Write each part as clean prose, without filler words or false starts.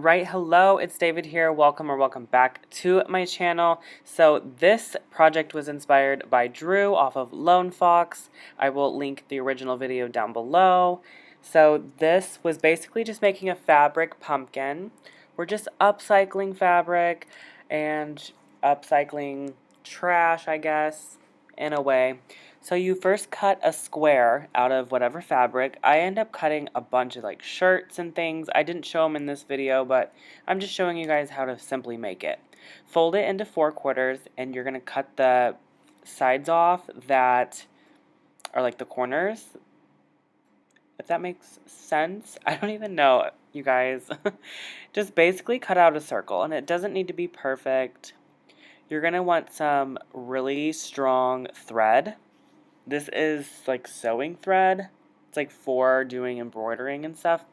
Alright, hello, it's David here. Welcome back to my channel. So this project was inspired by Drew off of Lone Fox. I will link the original video down below. So this was basically just making a fabric pumpkin. We're just upcycling fabric and upcycling trash, I guess, in a way. So you first cut a square out of whatever fabric. I end up cutting a bunch of like shirts and things. I didn't show them in this video, but I'm just showing you guys how to simply make it. Fold it into 4/4 and you're going to cut the sides off that are like the corners. If that makes sense. I don't even know, you guys. Just basically cut out a circle, and it doesn't need to be perfect. You're going to want some really strong thread. This is like sewing thread. It's like for doing embroidering and stuff.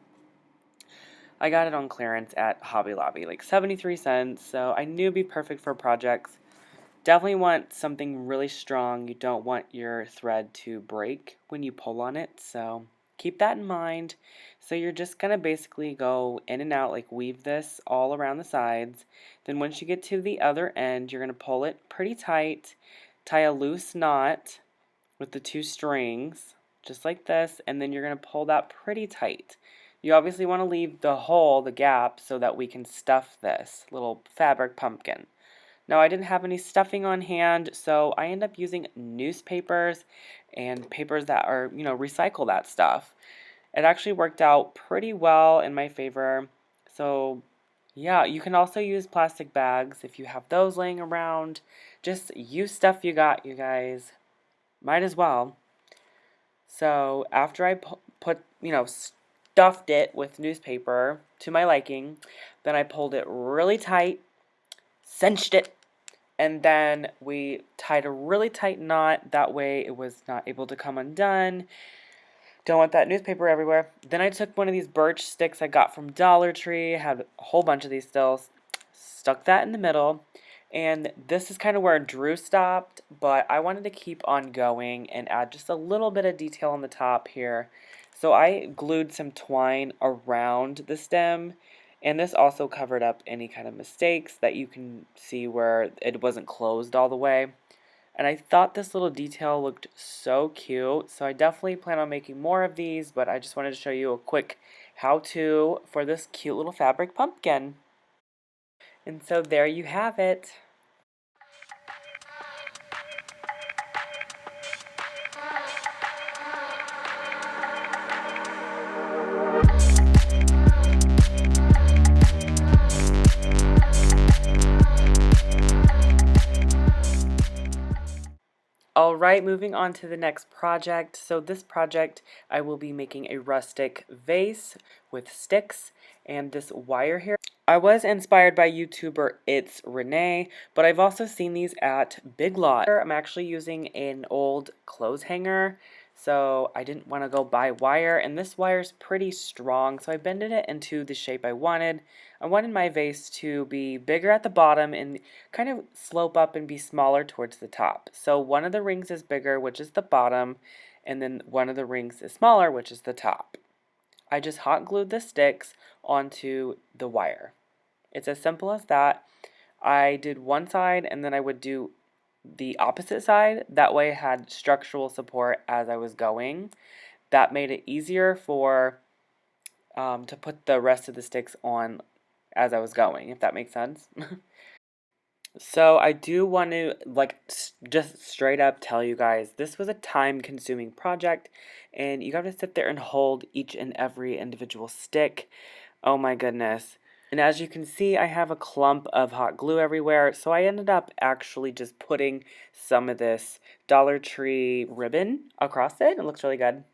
I got it on clearance at Hobby Lobby, like 73 cents, so I knew it'd be perfect for projects. Definitely want something really strong. You don't want your thread to break when you pull on it, so keep that in mind. So you're just going to basically go in and out, like weave this all around the sides. Then once you get to the other end, you're going to pull it pretty tight, tie a loose knot with the 2 strings, just like this, and then you're going to pull that pretty tight. You obviously want to leave the hole, the gap, so that we can stuff this little fabric pumpkin. Now, I didn't have any stuffing on hand, so I end up using newspapers and papers that are, recycle that stuff. It actually worked out pretty well in my favor. So, yeah, you can also use plastic bags if you have those laying around. Just use stuff you got, you guys. Might as well. So after I stuffed it with newspaper to my liking, then I pulled it really tight, cinched it, and then we tied a really tight knot. That way it was not able to come undone. Don't want that newspaper everywhere. Then I took one of these birch sticks I got from Dollar Tree. I had a whole bunch of these still. Stuck that in the middle. And this is kind of where Drew stopped, but I wanted to keep on going and add just a little bit of detail on the top here. So I glued some twine around the stem, and this also covered up any kind of mistakes that you can see where it wasn't closed all the way. And I thought this little detail looked so cute, so I definitely plan on making more of these, but I just wanted to show you a quick how-to for this cute little fabric pumpkin. And so there you have it. Alright, moving on to the next project. So this project, I will be making a rustic vase with sticks and this wire here. I was inspired by YouTuber It's Renee, but I've also seen these at Big Lots. I'm actually using an old clothes hanger, so I didn't want to go buy wire, and this wire is pretty strong, so I bended it into the shape I wanted. I wanted my vase to be bigger at the bottom and kind of slope up and be smaller towards the top. So one of the rings is bigger, which is the bottom, and then one of the rings is smaller, which is the top. I just hot glued the sticks onto the wire. It's as simple as that. I did one side and then I would do the opposite side. That way I had structural support as I was going. That made it easier for to put the rest of the sticks on as I was going, if that makes sense. So I do want to just straight up tell you guys this was a time-consuming project, and you got to sit there and hold each and every individual stick. Oh my goodness. And as you can see, I have a clump of hot glue everywhere, so I ended up actually just putting some of this Dollar Tree ribbon across it. It looks really good.